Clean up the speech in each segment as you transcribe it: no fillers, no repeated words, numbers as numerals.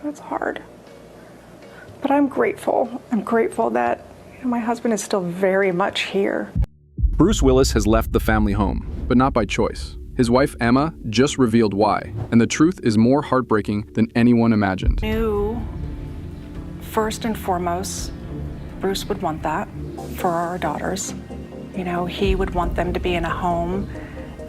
It's hard. But I'm grateful. I'm grateful that my husband is still very much here. Bruce Willis has left the family home, but not by choice. His wife, Emma, just revealed why, and the truth is more heartbreaking than anyone imagined. I knew, first and foremost, Bruce would want that for our daughters. You know, he would want them to be in a home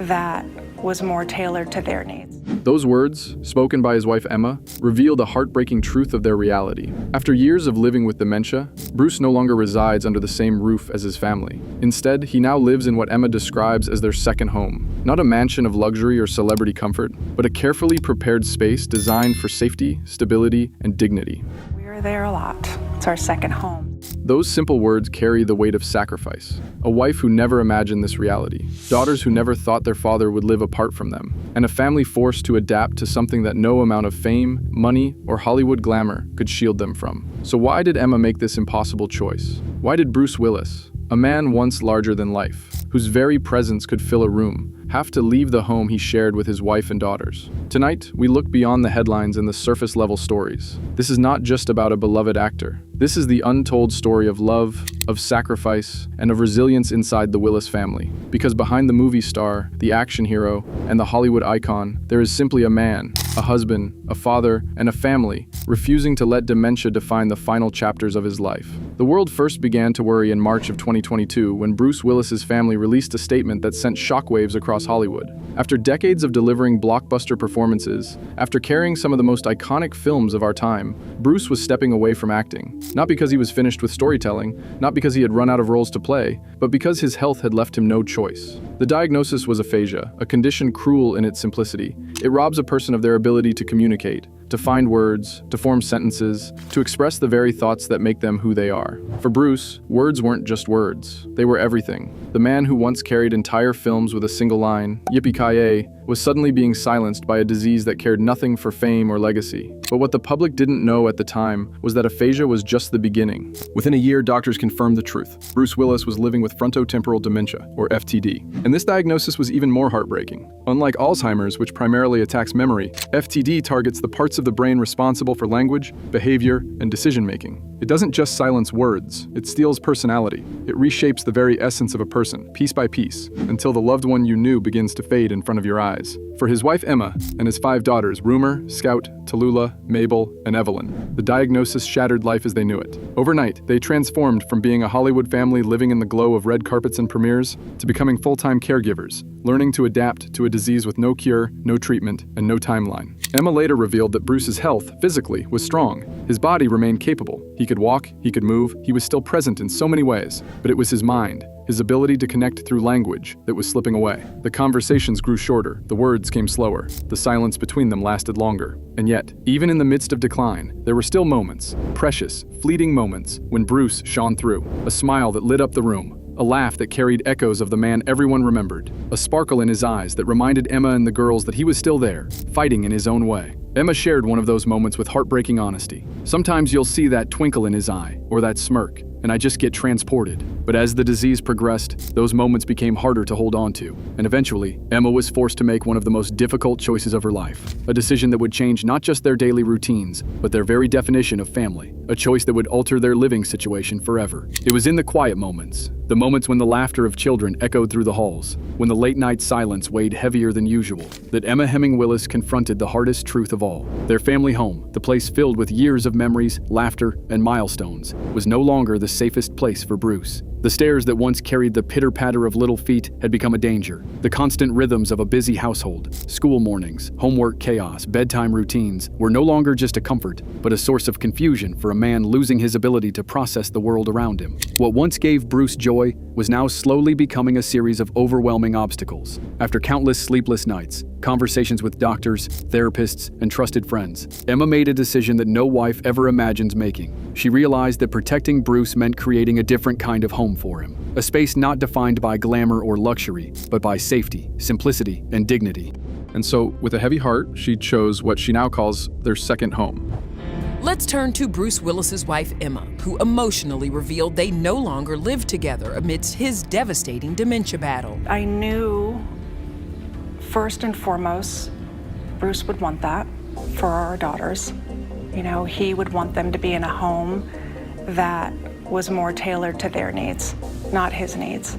that was more tailored to their needs. Those words, spoken by his wife Emma, reveal the heartbreaking truth of their reality. After years of living with dementia, Bruce no longer resides under the same roof as his family. Instead, he now lives in what Emma describes as their second home. Not a mansion of luxury or celebrity comfort, but a carefully prepared space designed for safety, stability, and dignity. We are there a lot. It's our second home. Those simple words carry the weight of sacrifice. A wife who never imagined this reality, daughters who never thought their father would live apart from them, and a family forced to adapt to something that no amount of fame, money, or Hollywood glamour could shield them from. So why did Emma make this impossible choice? Why did Bruce Willis, a man once larger than life, whose very presence could fill a room, have to leave the home he shared with his wife and daughters? Tonight, we look beyond the headlines and the surface-level stories. This is not just about a beloved actor. This is the untold story of love, of sacrifice, and of resilience inside the Willis family. Because behind the movie star, the action hero, and the Hollywood icon, there is simply a man, a husband, a father, and a family, refusing to let dementia define the final chapters of his life. The world first began to worry in March of 2022 when Bruce Willis's family released a statement that sent shockwaves across Hollywood. After decades of delivering blockbuster performances, after carrying some of the most iconic films of our time, Bruce was stepping away from acting. Not because he was finished with storytelling, not because he had run out of roles to play, but because his health had left him no choice. The diagnosis was aphasia, a condition cruel in its simplicity. It robs a person of their ability to communicate, to find words, to form sentences, to express the very thoughts that make them who they are. For Bruce, words weren't just words. They were everything. The man who once carried entire films with a single line, "Yippee-ki-yay," was suddenly being silenced by a disease that cared nothing for fame or legacy. But what the public didn't know at the time was that aphasia was just the beginning. Within a year, doctors confirmed the truth. Bruce Willis was living with frontotemporal dementia, or FTD. And this diagnosis was even more heartbreaking. Unlike Alzheimer's, which primarily attacks memory, FTD targets the parts of the brain responsible for language, behavior, and decision-making. It doesn't just silence words, it steals personality. It reshapes the very essence of a person, piece by piece, until the loved one you knew begins to fade in front of your eyes. For his wife Emma and his 5 daughters, Rumor, Scout, Tallulah, Mabel, and Evelyn, the diagnosis shattered life as they knew it. Overnight, they transformed from being a Hollywood family living in the glow of red carpets and premieres to becoming full-time caregivers, learning to adapt to a disease with no cure, no treatment, and no timeline. Emma later revealed that Bruce's health, physically, was strong. His body remained capable. He could walk, he could move, he was still present in so many ways, but it was his mind, his ability to connect through language, that was slipping away. The conversations grew shorter, the words came slower, the silence between them lasted longer. And yet, even in the midst of decline, there were still moments, precious, fleeting moments, when Bruce shone through. A smile that lit up the room, a laugh that carried echoes of the man everyone remembered, a sparkle in his eyes that reminded Emma and the girls that he was still there, fighting in his own way. Emma shared one of those moments with heartbreaking honesty. "Sometimes you'll see that twinkle in his eye, or that smirk, and I just get transported." But as the disease progressed, those moments became harder to hold on to. And eventually, Emma was forced to make one of the most difficult choices of her life. A decision that would change not just their daily routines, but their very definition of family. A choice that would alter their living situation forever. It was in the quiet moments, the moments when the laughter of children echoed through the halls, when the late-night silence weighed heavier than usual, that Emma Hemming Willis confronted the hardest truth of all. Their family home, the place filled with years of memories, laughter, and milestones, was no longer the safest place for Bruce. The stairs that once carried the pitter-patter of little feet had become a danger. The constant rhythms of a busy household, school mornings, homework chaos, bedtime routines, were no longer just a comfort, but a source of confusion for a man losing his ability to process the world around him. What once gave Bruce joy was now slowly becoming a series of overwhelming obstacles. After countless sleepless nights, conversations with doctors, therapists, and trusted friends, Emma made a decision that no wife ever imagines making. She realized that protecting Bruce meant creating a different kind of home for him. A space not defined by glamour or luxury, but by safety, simplicity, and dignity. And so, with a heavy heart, she chose what she now calls their second home. Let's turn to Bruce Willis's wife, Emma, who emotionally revealed they no longer lived together amidst his devastating dementia battle. I knew, first and foremost, Bruce would want that for our daughters. You know, he would want them to be in a home that was more tailored to their needs, not his needs.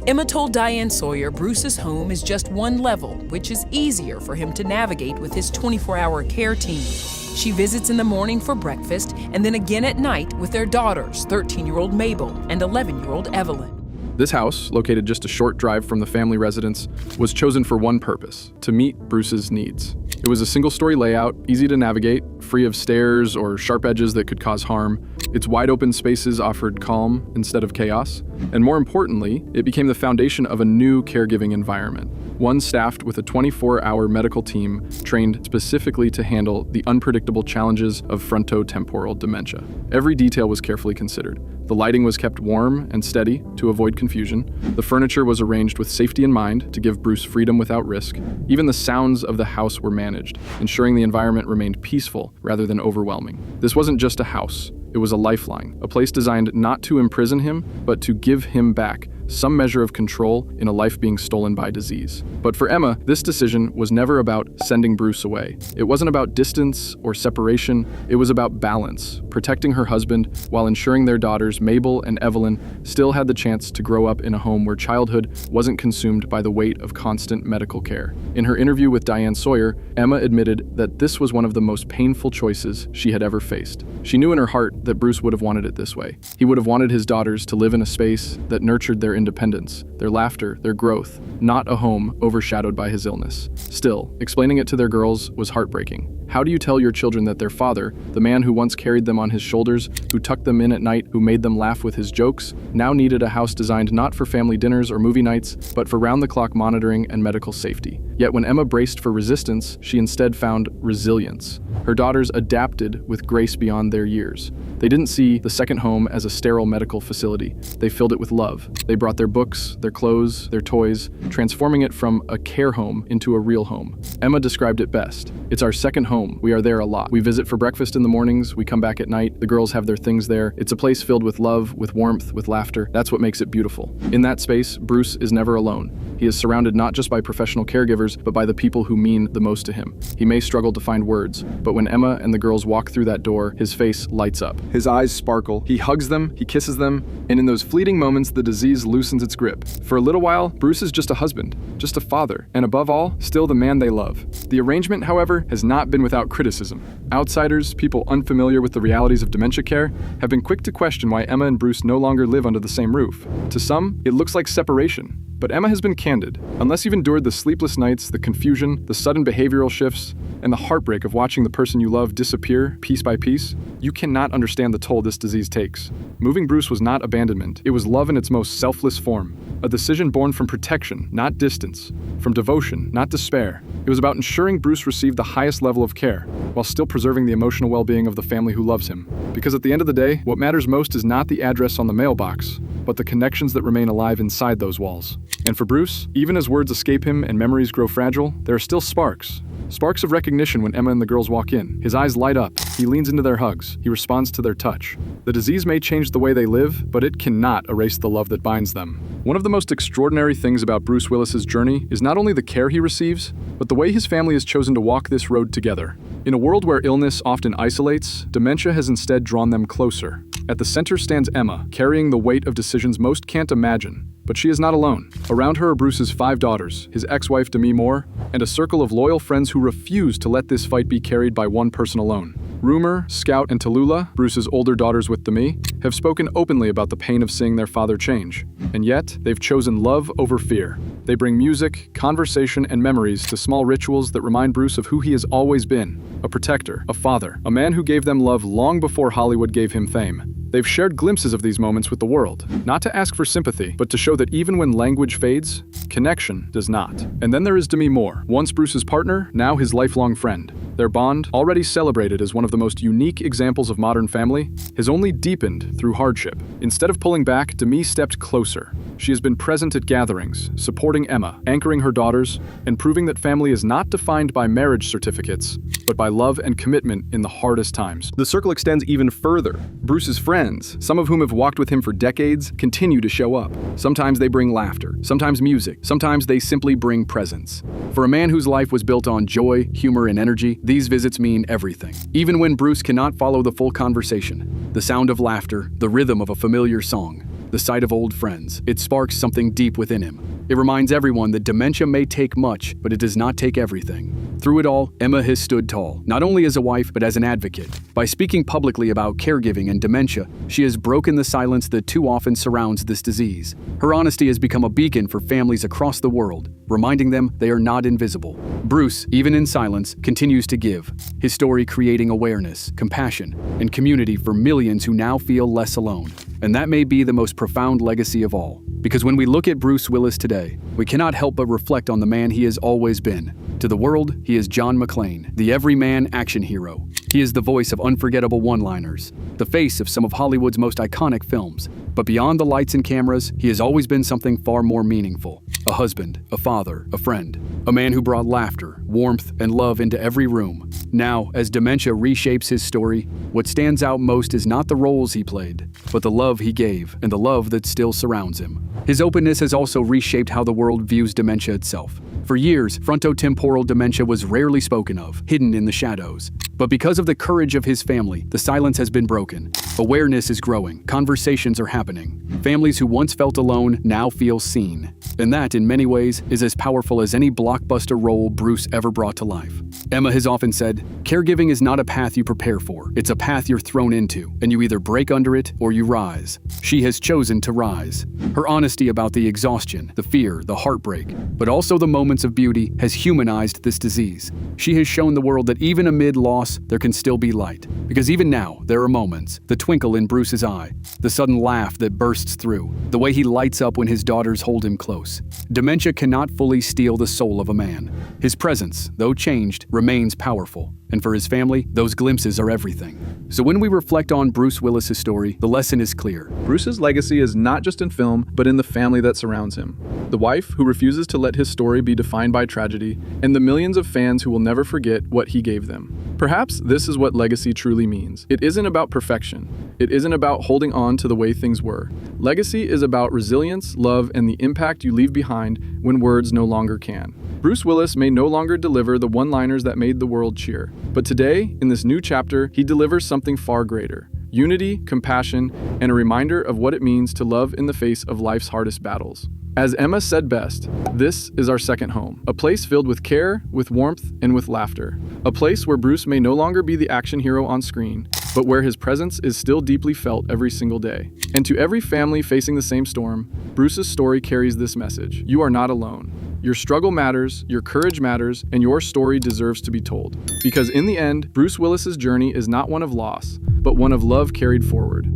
Emma told Diane Sawyer Bruce's home is just one level, which is easier for him to navigate with his 24-hour care team. She visits in the morning for breakfast and then again at night with their daughters, 13-year-old Mabel and 11-year-old Evelyn. This house, located just a short drive from the family residence, was chosen for one purpose: to meet Bruce's needs. It was a single-story layout, easy to navigate, free of stairs or sharp edges that could cause harm. Its wide-open spaces offered calm instead of chaos. And more importantly, it became the foundation of a new caregiving environment, one staffed with a 24-hour medical team trained specifically to handle the unpredictable challenges of frontotemporal dementia. Every detail was carefully considered. The lighting was kept warm and steady to avoid confusion. The furniture was arranged with safety in mind to give Bruce freedom without risk. Even the sounds of the house were managed, ensuring the environment remained peaceful rather than overwhelming. This wasn't just a house. It was a lifeline, a place designed not to imprison him, but to give him back some measure of control in a life being stolen by disease. But for Emma, this decision was never about sending Bruce away. It wasn't about distance or separation. It was about balance, protecting her husband while ensuring their daughters, Mabel and Evelyn, still had the chance to grow up in a home where childhood wasn't consumed by the weight of constant medical care. In her interview with Diane Sawyer, Emma admitted that this was one of the most painful choices she had ever faced. She knew in her heart that Bruce would have wanted it this way. He would have wanted his daughters to live in a space that nurtured their independence, their laughter, their growth, not a home overshadowed by his illness. Still, explaining it to their girls was heartbreaking. How do you tell your children that their father, the man who once carried them on his shoulders, who tucked them in at night, who made them laugh with his jokes, now needed a house designed not for family dinners or movie nights, but for round-the-clock monitoring and medical safety? Yet when Emma braced for resistance, she instead found resilience. Her daughters adapted with grace beyond their years. They didn't see the second home as a sterile medical facility. They filled it with love. They brought their books, their clothes, their toys, transforming it from a care home into a real home. Emma described it best. It's our second home. We are there a lot. We visit for breakfast in the mornings. We come back at night. The girls have their things there. It's a place filled with love, with warmth, with laughter. That's what makes it beautiful. In that space, Bruce is never alone. He is surrounded not just by professional caregivers, but by the people who mean the most to him. He may struggle to find words, but when Emma and the girls walk through that door, his face lights up. His eyes sparkle. He hugs them, he kisses them, and in those fleeting moments, the disease loosens its grip. For a little while, Bruce is just a husband, just a father, and above all, still the man they love. The arrangement, however, has not been without criticism. Outsiders, people unfamiliar with the realities of dementia care, have been quick to question why Emma and Bruce no longer live under the same roof. To some, it looks like separation. But Emma has been candid. Unless you've endured the sleepless nights, the confusion, the sudden behavioral shifts, and the heartbreak of watching the person you love disappear piece by piece, you cannot understand the toll this disease takes. Moving Bruce was not abandonment. It was love in its most selfless form. A decision born from protection, not distance. From devotion, not despair. It was about ensuring Bruce received the highest level of care, while still preserving the emotional well-being of the family who loves him. Because at the end of the day, what matters most is not the address on the mailbox, but the connections that remain alive inside those walls. And for Bruce, even as words escape him and memories grow fragile, there are still sparks. Sparks of recognition when Emma and the girls walk in. His eyes light up. He leans into their hugs. He responds to their touch. The disease may change the way they live, but it cannot erase the love that binds them. One of the most extraordinary things about Bruce Willis's journey is not only the care he receives, but the way his family has chosen to walk this road together. In a world where illness often isolates, dementia has instead drawn them closer. At the center stands Emma, carrying the weight of decisions most can't imagine. But she is not alone. Around her are Bruce's 5 daughters, his ex-wife Demi Moore, and a circle of loyal friends who refuse to let this fight be carried by one person alone. Rumer, Scout, and Tallulah, Bruce's older daughters with Demi, have spoken openly about the pain of seeing their father change. And yet, they've chosen love over fear. They bring music, conversation, and memories to small rituals that remind Bruce of who he has always been: a protector, a father, a man who gave them love long before Hollywood gave him fame. They've shared glimpses of these moments with the world, not to ask for sympathy, but to show that even when language fades, connection does not. And then there is Demi Moore, once Bruce's partner, now his lifelong friend. Their bond, already celebrated as one of the most unique examples of modern family, has only deepened through hardship. Instead of pulling back, Demi stepped closer. She has been present at gatherings, supporting Emma, anchoring her daughters, and proving that family is not defined by marriage certificates, but by love and commitment in the hardest times. The circle extends even further. Bruce's friends, some of whom have walked with him for decades, continue to show up. Sometimes they bring laughter, sometimes music, music. Sometimes they simply bring presence. For a man whose life was built on joy, humor, and energy, these visits mean everything. Even when Bruce cannot follow the full conversation, the sound of laughter, the rhythm of a familiar song, the sight of old friends, it sparks something deep within him. It reminds everyone that dementia may take much, but it does not take everything. Through it all, Emma has stood tall, not only as a wife, but as an advocate. By speaking publicly about caregiving and dementia, she has broken the silence that too often surrounds this disease. Her honesty has become a beacon for families across the world, reminding them they are not invisible. Bruce, even in silence, continues to give, his story creating awareness, compassion, and community for millions who now feel less alone. And that may be the most profound legacy of all. Because when we look at Bruce Willis today, we cannot help but reflect on the man he has always been. To the world, he is John McClane, the everyman action hero. He is the voice of unforgettable one-liners, the face of some of Hollywood's most iconic films. But beyond the lights and cameras, he has always been something far more meaningful. A husband, a father, a friend. A man who brought laughter, warmth, and love into every room. Now, as dementia reshapes his story, what stands out most is not the roles he played, but the love he gave and the love that still surrounds him. His openness has also reshaped how the world views dementia itself. For years, frontotemporal dementia was rarely spoken of, hidden in the shadows. But because of the courage of his family, the silence has been broken. Awareness is growing, conversations are happening. Families who once felt alone now feel seen. And that, in many ways, is as powerful as any blockbuster role Bruce ever brought to life. Emma has often said, caregiving is not a path you prepare for, it's a path you're thrown into, and you either break under it or you rise. She has chosen to rise. Her honesty about the exhaustion, the fear, the heartbreak, but also the moments of beauty has humanized this disease. She has shown the world that even amid loss, there can still be light. Because even now, there are moments, the twinkle in Bruce's eye, the sudden laugh that bursts through, the way he lights up when his daughters hold him close. Dementia cannot fully steal the soul of a man. His presence, though changed, remains powerful. And for his family, those glimpses are everything. So when we reflect on Bruce Willis's story, the lesson is clear. Bruce's legacy is not just in film, but in the family that surrounds him. The wife who refuses to let his story be defined by tragedy, and the millions of fans who will never forget what he gave them. Perhaps this is what legacy truly means. It isn't about perfection. It isn't about holding on to the way things were. Legacy is about resilience, love, and the impact you leave behind when words no longer can. Bruce Willis may no longer deliver the one-liners that made the world cheer. But today, in this new chapter, he delivers something far greater. Unity, compassion, and a reminder of what it means to love in the face of life's hardest battles. As Emma said best, this is our second home, a place filled with care, with warmth, and with laughter. A place where Bruce may no longer be the action hero on screen, but where his presence is still deeply felt every single day. And to every family facing the same storm, Bruce's story carries this message: you are not alone. Your struggle matters, your courage matters, and your story deserves to be told. Because in the end, Bruce Willis's journey is not one of loss, but one of love carried forward.